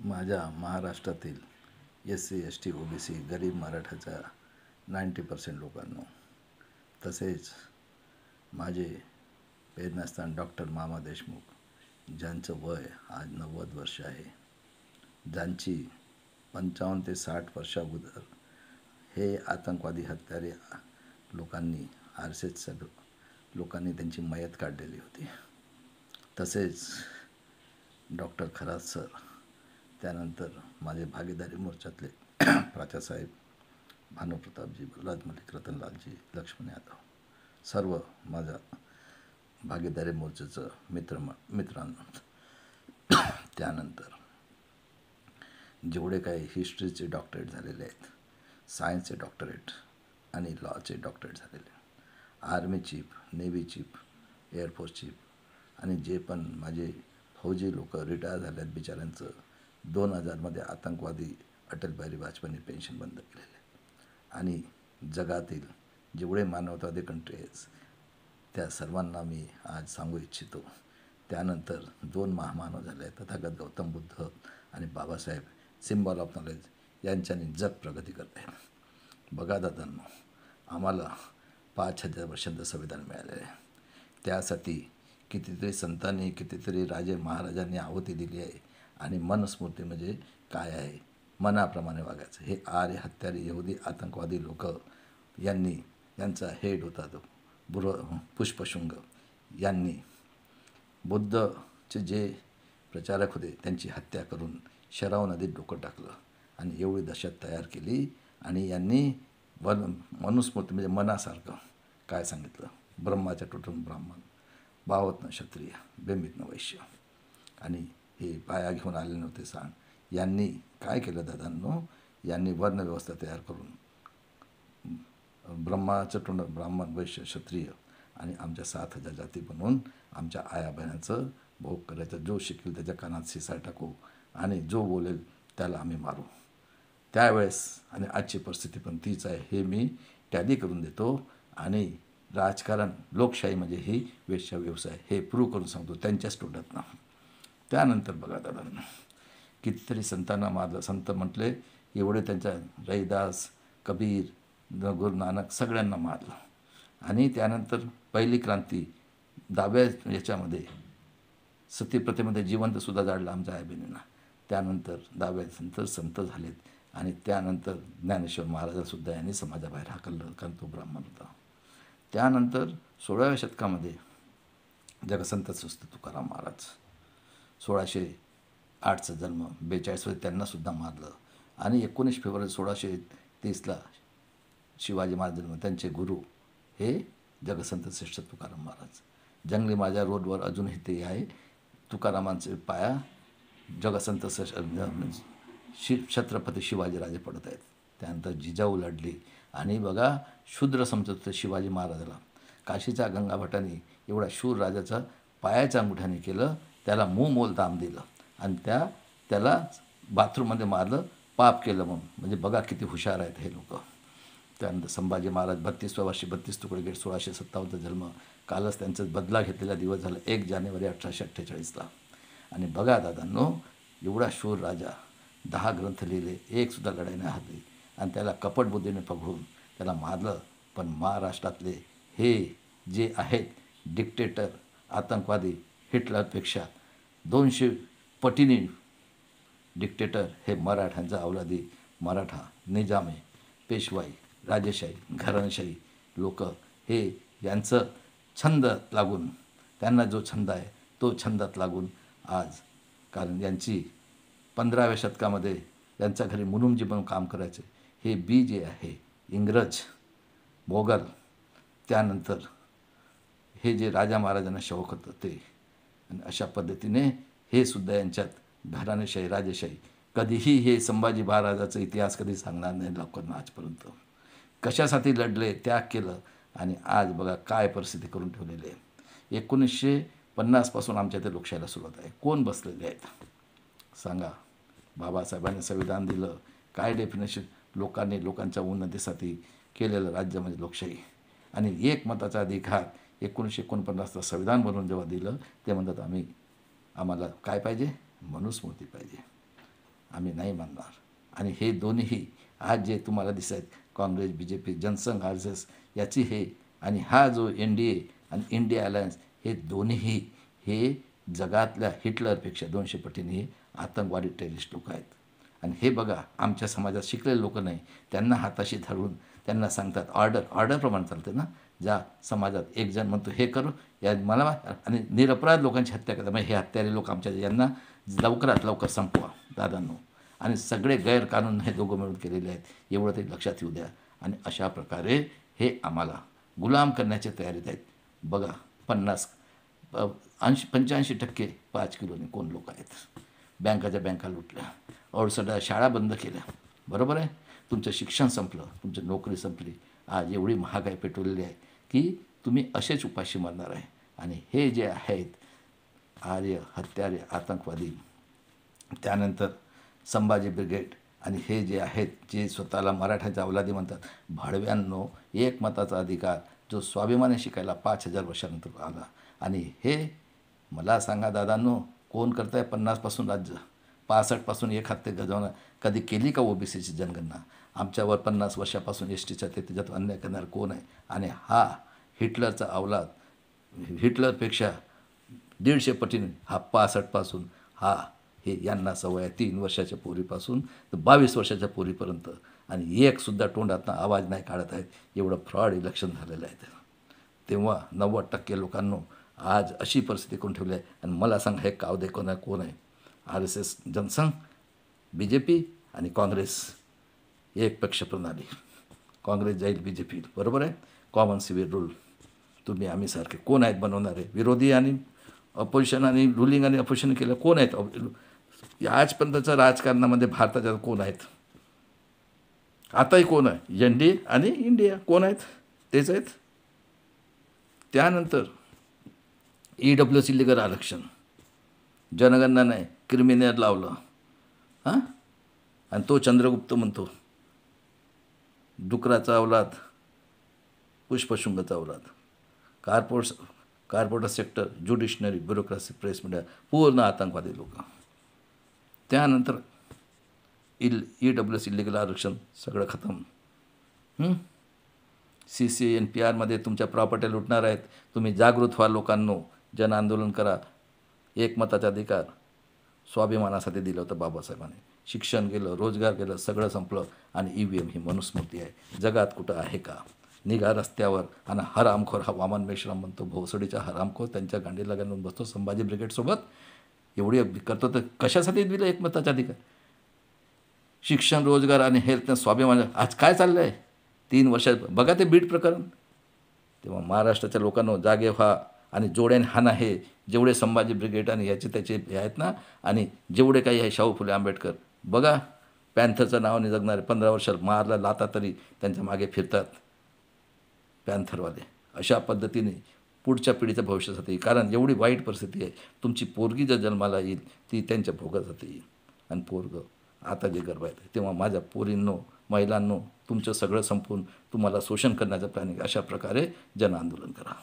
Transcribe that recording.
माझ्या महाराष्ट्रातील SC ST OBC गरीब मराठाच्या 90% लोकांना, तसेच माझे प्रेरणास्थान डॉक्टर मामा देशमुख ज्यांचं वय आज 90 वर्ष आहे, ज्यांची 55 ते 60 वर्षाअगोदर हे आतंकवादी हत्यारे लोकांनी RSS लोकांनी त्यांची मयत काढलेली होती. तसेच डॉक्टर खरात सर, त्यानंतर माझे भागीदारी मोर्चातले प्राचासाहेब भानुप्रतापजी, बलराज मलिक, रतनलालजी, लक्ष्मण यादव, सर्व माझ्या भागीदारी मोर्चाचं मित्रांनो, त्यानंतर जेवढे काही हिस्ट्रीचे डॉक्टरेट झालेले आहेत, सायन्सचे डॉक्टरेट आणि लॉचे डॉक्टरेट झालेले, army chief, navy chief, air force chief आणि जे पण माझे फौजी लोक रिटायर झाले आहेत बिचाऱ्यांचं 2000मध्ये आतंकवादी अटल बिहारी वाजपेयींनी पेन्शन बंद केलेले, आणि जगातील जेवढे मानवतावादी कंट्री आहेत त्या सर्वांना मी आज सांगू इच्छितो. त्यानंतर 2 महामानव झाले आहेत, तथागत गौतम बुद्ध आणि बाबासाहेब सिम्बॉल ऑफ नॉलेज यांच्यानी जग प्रगती करत आहे. बघा दादांनो, आम्हाला 5000 वर्षांचं संविधान मिळालेलं आहे. त्यासाठी कितीतरी संतांनी, कितीतरी राजे महाराजांनी आहुती दिली आहे. आणि मनुस्मृती म्हणजे काय आहे, मनाप्रमाणे वागायचं. हे आर्य हत्यारी यहुदी आतंकवादी लोक यांचा हेड होता तो पुष्पशुंग यांनी बुद्धचे जे प्रचारक होते त्यांची हत्या करून शराव नदीत डोकं टाकलं आणि एवढी दहशत तयार केली. आणि यांनी मनुस्मृती म्हणजे मनासारखं काय सांगितलं, ब्रह्माच्या तुटून ब्राह्मण, बावतनं क्षत्रिय, बेंबीतनं वैश्य, आणि हे पाया घेऊन आले नव्हते सांग. यांनी काय केलं दादांनो, यांनी वर्णव्यवस्था तयार करून ब्रह्माचं तोंड ब्राह्मण, वैश्य, क्षत्रिय आणि आमच्या 7000 जाती बनवून आमच्या आया बहिणाचं भोग करायचं. जो शिकेल त्याच्या कानात शिसा टाकू आणि जो बोलेल त्याला आम्ही मारू. त्यावेळेस आणि आजची परिस्थिती पण तीच आहे हे मी टॅली करून देतो. आणि राजकारण, लोकशाही म्हणजे ही वेश्या व्यवसाय हे प्रूव्ह करून सांगतो त्यांच्याच तोंडातनं. त्यानंतर बघा दादांना, कितीतरी संतांना मारलं. संत म्हटले एवढे त्यांच्या रैदास, कबीर, गुरु नानक सगळ्यांना मारलं. आणि त्यानंतर पहिली क्रांती डाव्या याच्यामध्ये सतीप्रथेमध्ये जिवंतसुद्धा जाळलं आमच्या आईबहिणींना. त्यानंतर डाव्या संत झालेत. आणि त्यानंतर ज्ञानेश्वर महाराजांसुद्धा यांनी समाजाबाहेर हाकललं, कारण तो ब्राह्मण होता. त्यानंतर 16व्या शतकामध्ये जगसंत स्वस्त तुकाराम महाराज, 1608चा जन्म, 42मध्ये त्यांनासुद्धा मारलं. आणि 19 फेब्रुवारी 1630ला शिवाजी महाराज जन्म, त्यांचे गुरु हे जगसंत श्रेष्ठ तुकाराम महाराज. जंगली माझ्या रोडवर अजूनही ते आहे. तुकारामांचे पाया जगसंत छत्रपती शिवाजीराजे पडत आहेत. त्यानंतर जिजाऊ लढली. आणि बघा, शूद्र समजत शिवाजी महाराजाला काशीच्या गंगाभटांनी एवढा शूर राजाचा पायाच्या अंगठ्याने केलं, त्याला मोल दाम दिलं आणि त्याला बाथरूममध्ये मारलं, पाप केलं म्हणून. म्हणजे बघा किती हुशार आहेत हे लोक. त्यानंतर संभाजी महाराज 32व्या वर्षी 32 तुकडे गेट, 1657चा जन्म. कालच त्यांचा बदला घेतलेला दिवस झाला, 1 जानेवारी 1848ला. आणि बघा दादांनो, एवढा शूर राजा, 10 ग्रंथ लिहिले, एकसुद्धा लढाई नाही हरली. आणि त्याला कपटबुद्धीने पकडून त्याला मारलं. पण महाराष्ट्रातले हे जे आहेत डिक्टेटर, आतंकवादी, हिटलरपेक्षा 200 पटीने डिक्टेटर हे मराठ्यांचा अवलादी, मराठा, निजामी, पेशवाई, राजेशाही, घराणेशाही लोक हे यांचं छंद लागून, त्यांना जो छंद आहे तो छंदात लागून आज, कारण यांची 15व्या शतकामध्ये यांच्या घरी मुनुमजी म्हणून काम करायचे. हे बी जे आहे इंग्रज, मोगल, त्यानंतर हे जे राजा महाराजांना शौक होतं ते. आणि अशा पद्धतीने हे सुद्धा यांच्यात घराणेशाही, राजेशाही. कधीही हे संभाजी महाराजाचा इतिहास कधी सांगणार नाही लोकांना आजपर्यंत. कशासाठी लढले, त्याग केलं, आणि आज बघा काय परिस्थिती करून ठेवलेली आहे. 1950पासून आमच्या इथे लोकशाहीला सुरुवात आहे. कोण बसलेले आहेत सांगा. बाबासाहेबांनी संविधान दिलं, काय डेफिनेशन, लोकांच्या उन्नतीसाठी केलेलं राज्य म्हणजे लोकशाही. आणि एकमताचा अधिकार 1949ला संविधान बनवून जेव्हा दिलं ते म्हणतात आम्हाला काय पाहिजे, मनुस्मृती पाहिजे. आम्ही नाही मानणार. आणि हे दोन्हीही आज जे तुम्हाला दिसत आहेत, काँग्रेस, BJP, जनसंघ, RSS याची हे आणि हा जो NDA आणि इंडिया अलायन्स, हे दोन्हीही हे जगातल्या हिटलरपेक्षा 200 पटीने हे आतंकवादी टेररिस्ट लोक आहेत. आणि हे बघा, आमच्या समाजात शिकलेले लोक नाही, त्यांना हाताशी धरून त्यांना सांगतात ऑर्डरप्रमाणे चालते ना. ज्या समाजात एक जण म्हणतो हे करू, या मला आणि निरपराध लोकांची हत्या करतात. म्हणजे हे हत्यारे लोक आमच्या यांना लवकरात लवकर संपवा दादांनो. आणि सगळे गैरकानून हे दोघं मिळून केलेले आहेत, एवढं तरी लक्षात येऊ द्या. आणि अशा प्रकारे हे आम्हाला गुलाम करण्याच्या तयारीत आहेत. बघा 85% 5 किलोने कोण लोक आहेत. बँकाच्या बँका लुटल्या, सगळ्या शाळा बंद केल्या, बरोबर आहे. तुमचं शिक्षण संपलं, तुमची नोकरी संपली. आज एवढी महागाई पेटवलेली आहे की तुम्ही असेच उपाशी मरणार आहे. आणि हे जे आहेत आर्य हत्यारे आतंकवादी, त्यानंतर संभाजी ब्रिगेड आणि हे जे आहेत जे स्वतःला मराठ्याच्या अवलादी म्हणतात, भाडव्यांनो, एकमताचा अधिकार जो स्वाभिमानी शिकायला 5000 वर्षानंतर आला. आणि हे मला सांगा दादांनो, कोण करत आहे 50पासून राज्य, 65पासून एक हत्ते गजवणं कधी केली का OBCची जनगणना? आमच्यावर 50 वर्षापासून STच्या त्याच्यात अन्याय करणार कोण आहे? आणि हा हिटलरचा अवलाद, हिटलरपेक्षा 150 पटीने हा 65पासून हा हे यांना सवय आहे 3 वर्षाच्या पोरीपासून तर 22 वर्षाच्या पोरीपर्यंत. आणि एकसुद्धा तोंडातनं आवाज नाही काढत आहेत. एवढं फ्रॉड इलेक्शन झालेलं आहे. तेव्हा 90% लोकांनो आज अशी परिस्थिती करून ठेवली आहे. आणि मला सांग, हे कावदे कोण आहे? RSS, जनसंघ, BJP आणि काँग्रेस. एक पक्ष प्रणाली, काँग्रेस जाईल, BJP, बरोबर आहे. कॉमन सिव्हिल रूल, तुम्ही आम्ही सारखे कोण आहेत बनवणारे? विरोधी आणि अपोजिशन आणि रुलिंग आणि अपोजिशन केलं कोण आहेत? आजपर्यंतच्या राजकारणामध्ये भारताच्या कोण आहेत? आताही कोण आहे? NDA आणि इंडिया कोण आहेत? तेच आहेत. त्यानंतर EWS इलिगल आरक्षण, जनगणना नाही, क्रिमिनल लावलं. हां, आणि तो चंद्रगुप्त म्हणतो डुकराचा अवलाद, पुष्पशृंगाचा अवलाद. Corporate sector, judiciary, bureaucracy, press media, पूर्ण आतंकवादी लोक. त्यानंतर EWS इलिगल आरक्षण सगळं खतम. CCA NPRमध्ये तुमच्या प्रॉपर्टी लुटणार आहेत. तुम्ही जागृत व्हा लोकांनो, जन आंदोलन करा. एकमताचा अधिकार स्वाभिमानासाठी दिलं होतं बाबासाहेबांनी. शिक्षण गेलं, रोजगार गेलं, सगळं संपलं. आणि EVM ही मनुस्मृती आहे, जगात कुठं आहे का? निघा रस्त्यावर. आणि हरामखोर हा वामन मेश्राम म्हणतो, भोसडीचा हरामखोर, त्यांच्या गांडीला घालून बसतो संभाजी ब्रिगेडसोबत. एवढी करतो तर कशासाठी दिलं एकमताचा अधिकार? शिक्षण, रोजगार आणि हेल्थ, स्वाभिमान. आज काय चाललं आहे 3 वर्षात? बघा ते बीड प्रकरण. तेव्हा महाराष्ट्राच्या लोकांना जागे व्हा आणि जोड्याने हाना. हे जेवढे संभाजी ब्रिगेड आणि याचे त्याचे हे आहेत ना, आणि जेवढे काही आहे शाहू फुले आंबेडकर, बघा पॅन्थरचं नावाने जगणारे 15 वर्षात मारला लाता तरी त्यांच्या मागे फिरतात पॅन्थरवाले. अशा पद्धतीने पुढच्या पिढीच्या भविष्यासाठी, कारण एवढी वाईट परिस्थिती आहे. तुमची पोरगी जर जन्माला येईल ती त्यांच्या भोगासाठी येईल. आणि पोरगं आता जे गर्भ आहे, तेव्हा माझ्या पोरींनो, महिलांनो, तुमचं सगळं संपून तुम्हाला शोषण करण्याचं प्लॅनिंग. अशा प्रकारे जन आंदोलन करा.